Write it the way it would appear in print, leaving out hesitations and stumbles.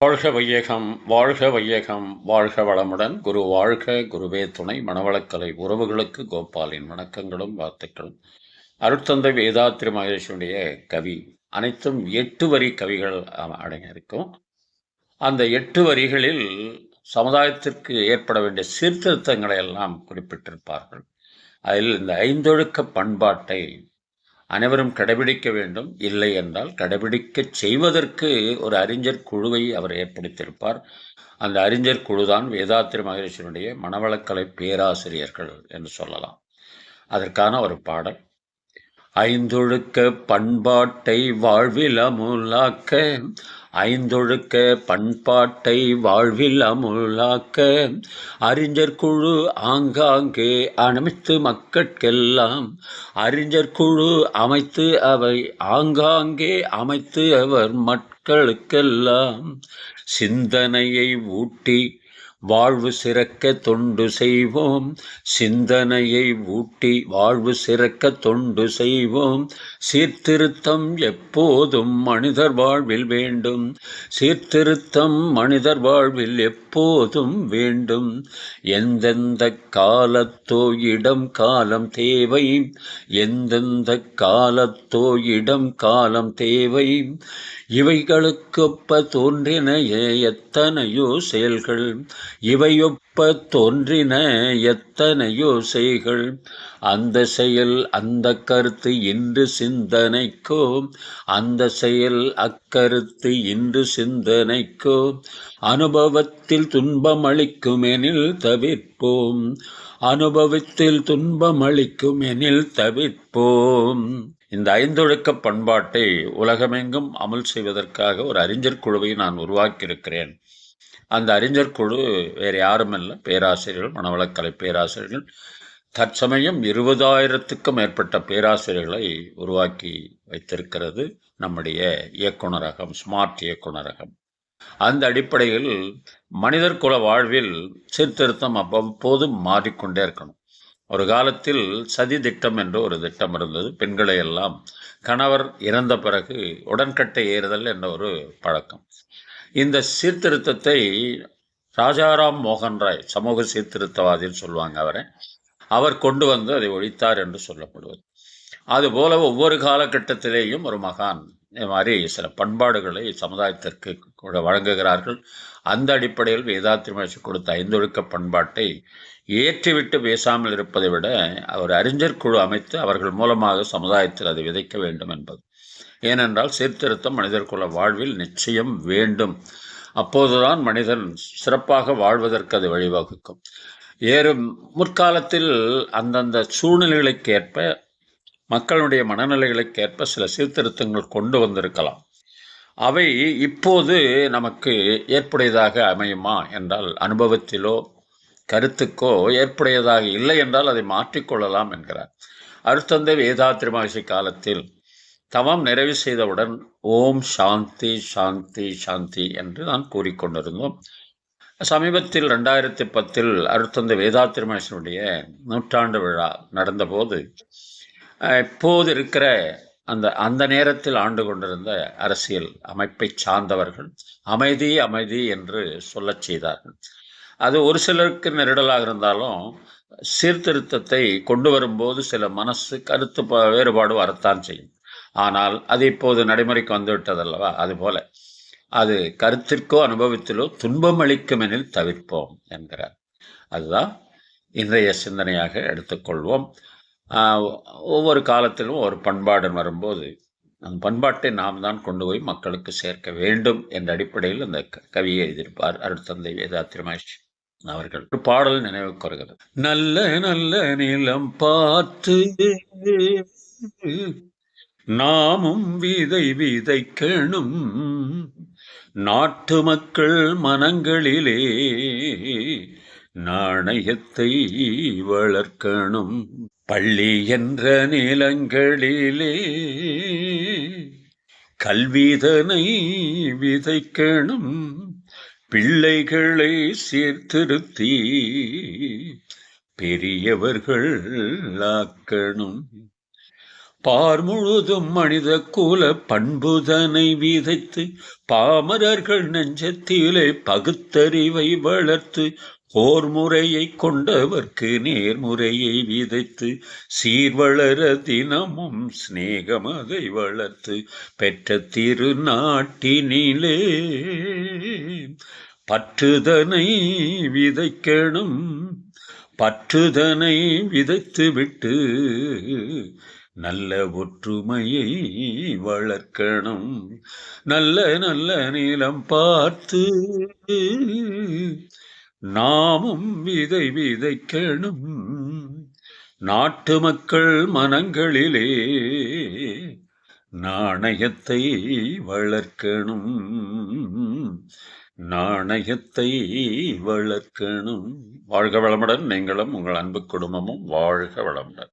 வாழ்க வையகம், வாழ்க வையகம், வாழ்க வளமுடன். குரு வாழ்க, குருவே துணை. மனவளக்கலை உறவுகளுக்கு கோபாலின் வணக்கங்களும் வாழ்த்துக்களும். அருட்தந்தை வேதாத்திரி மகேஷனுடைய கவி அனைத்தும் 8 வரி கவிகள் அடங்கியிருக்கும். அந்த 8 வரிகளில் சமுதாயத்திற்கு ஏற்பட வேண்டிய சீர்திருத்தங்களை எல்லாம் குறிப்பிட்டிருப்பார்கள். அதில் இந்த 5ஒழுக்க பண்பாட்டை அனைவரும் கடைபிடிக்க வேண்டும். இல்லை என்றால் கடைபிடிக்கச் செய்வதற்கு ஒரு அறிஞர் குழுவை அவர் ஏற்படுத்தியிருப்பார். அந்த அறிஞர் குழுதான் வேதாத்திரி மகரிஷியினுடைய மனவளக்கலை பேராசிரியர்கள் என்று சொல்லலாம். அதற்கான ஒரு பாடல். ஐந்தொழுக்க பண்பாட்டை வாழ்வில் அமுலாக்க, ஐந்தொழுக்க பண்பாட்டை வாழ்வில் அமுலாக்க, அறிஞர் குழு ஆங்காங்கே அமைத்து மக்கட்கெல்லாம், அறிஞர் குழு அமைத்து அவை ஆங்காங்கே அமைத்து அவர் மக்களுக்கெல்லாம் சிந்தனையை ஊட்டி வாழ்வு சிறக்க தொண்டு செய்வோம், சிந்தனையை ஊட்டி வாழ்வு சிறக்க தொண்டு செய்வோம். சீர்திருத்தம் எப்போதும் மனிதர் வாழ்வில் வேண்டும், சீர்திருத்தம் மனிதர் வாழ்வில் எப்போதும் வேண்டும். எந்தெந்த காலத்தோ இடம் காலம் தேவை, எந்தெந்த காலத்தோ இடம் காலம் தேவை. இவைகளுக்கொப்ப தோன்றின எத்தனையோ செயல்கள், இவையொப்ப தோன்றின எத்தனையோ செய்கள். அந்த செயல் அந்த கருத்து இன்று சிந்தனைக்கோ, அந்த செயல் அக்கருத்து இன்று சிந்தனைக்கோ. அனுபவத்தில் துன்பமளிக்குமெனில் தவிர்ப்போம், அனுபவத்தில் துன்பமளிக்குமெனில் தவிர்ப்போம். இந்த 5ஒழுக்க பண்பாட்டை உலகமெங்கும் அமல் செய்வதற்காக ஒரு அறிஞர் குழுவை நான் உருவாக்கியிருக்கிறேன். அந்த அறிஞர் குழு வேறு யாருமல்ல, பேராசிரியர்கள், மனவளக்கலை பேராசிரியர்கள். தற்சமயம் 20,000க்கும் மேற்பட்ட பேராசிரியர்களை உருவாக்கி வைத்திருக்கிறது நம்முடைய இயக்குநரகம், ஸ்மார்ட் இயக்குநரகம். அந்த அடிப்படையில் மனிதர் குல வாழ்வில் சீர்திருத்தம் அவ்வப்போது மாறிக்கொண்டே இருக்கணும். ஒரு காலத்தில் சதி திட்டம் என்று ஒரு திட்டம் இருந்தது. பெண்களை எல்லாம் கணவர் இறந்த பிறகு உடன்கட்டை ஏறுதல் என்ற ஒரு பழக்கம். இந்த சீர்திருத்தத்தை ராஜாராம் மோகன் ராய், சமூக சீர்திருத்தவாதின்னு சொல்லுவாங்க அவரை, அவர் கொண்டு வந்து அதை ஒழித்தார் என்று சொல்லப்படுவது. அதுபோல ஒவ்வொரு காலகட்டத்திலேயும் ஒரு மகான் இது மாதிரி சில பண்பாடுகளை சமுதாயத்திற்கு வழங்குகிறார்கள். அந்த அடிப்படையில் வேதாத்திரி மகரிஷி கொடுத்த 5ஒழுக்க பண்பாட்டை ஏற்றிவிட்டு பேசாமல் இருப்பதை விட ஒரு அறிஞர் குழு அமைத்து அவர்கள் மூலமாக சமுதாயத்தில் அதை விதைக்க வேண்டும் என்பது. ஏனென்றால் சீர்திருத்தம் மனிதர்குல வாழ்வில் நிச்சயம் வேண்டும். அப்போதுதான் மனிதன் சிறப்பாக வாழ்வதற்கு அது வழிவகுக்கும். முற்காலத்தில் அந்தந்த சூழ்நிலைகளுக்கேற்ப, மக்களுடைய மனநிலைகளுக்கேற்ப சில சீர்திருத்தங்கள் கொண்டு வந்திருக்கலாம். அவை இப்போது நமக்கு ஏற்புடையதாக அமையுமா என்றால் அனுபவத்திலோ கருத்துக்கோ ஏற்புடையதாக இல்லை என்றால் அதை மாற்றிக்கொள்ளலாம் என்கிறார். அருட்தந்தை வேதாத்திரி மகரிஷி காலத்தில் தவம் நிறைவு செய்தவுடன் ஓம் சாந்தி சாந்தி சாந்தி என்று நான் கூறிக்கொண்டிருந்தோம். சமீபத்தில் 2010 அருட்தந்தை வேதாத்திரி மகரிஷியினுடைய 100ஆண்டு விழா நடந்தபோது இப்போது இருக்கிற அந்த நேரத்தில் ஆண்டு கொண்டிருந்த அரசியல் அமைப்பை சார்ந்தவர்கள் அமைதி அமைதி என்று சொல்லச் செய்தார்கள். அது ஒரு சிலருக்கு நெருடலாக இருந்தாலும் சீர்திருத்தத்தை கொண்டு வரும்போது சில மனசு கருத்து வேறுபாடு வரத்தான் செய்யும். ஆனால் அது இப்போது நடைமுறைக்கு வந்துவிட்டதல்லவா, அதுபோல அது கருத்திற்கோ அனுபவத்திலோ துன்பம் அளிக்கும் எனில் தவிர்ப்போம் என்கிறார். அதுதான் இன்றைய சிந்தனையாக எடுத்துக்கொள்வோம். ஒவ்வொரு காலத்திலும் ஒரு பண்பாடு வரும்போது அந்த பண்பாட்டை நாம் தான் கொண்டு போய் மக்களுக்கு சேர்க்க வேண்டும் என்ற அடிப்படையில் அந்த கவியை எழுதியிருப்பார் அருட்தந்தை வேதாத்திரி மகரிஷி அவர்கள். ஒரு பாடல் நினைவுக்கு வருகிறது. நல்ல நல்ல நிலம் பார்த்து நாமும் விதை விதைக்கணும், நாட்டு மக்கள் மனங்களிலே நாணயத்தை வளர்க்கணும். பள்ளி என்ற நிலங்களிலே கல்விதனை விதைக்கணும், பிள்ளைகளை சீர்திருத்தி பெரியவர்கள் ஆக்கணும். பார் முழுதும் மனித கூல பண்புதனை விதைத்து பாமரர்கள் நெஞ்சத்திலே பகுத்தறிவை வளர்த்து போர் முறையை கொண்டவர்க்கு நேர்முறையை விதைத்து சீர்வளர தினமும் சிநேகமதை வளர்த்து பெற்ற திருநாட்டினிலே பற்றுதனை விதைக்கணும், பற்றுதனை விதைத்து விட்டு நல்ல ஒற்றுமையை வளர்க்கணும். நல்ல நல்ல நிலம் பார்த்து நாமும் விதை விதைக்கணும். நாட்டு மக்கள் மனங்களிலே நாணயத்தை வளர்க்கணும், நாணயத்தை வளர்க்கணும். வாழ்க வளமுடன். நீங்களும் உங்கள் அன்பு குடும்பமும் வாழ்க வளமுடன்.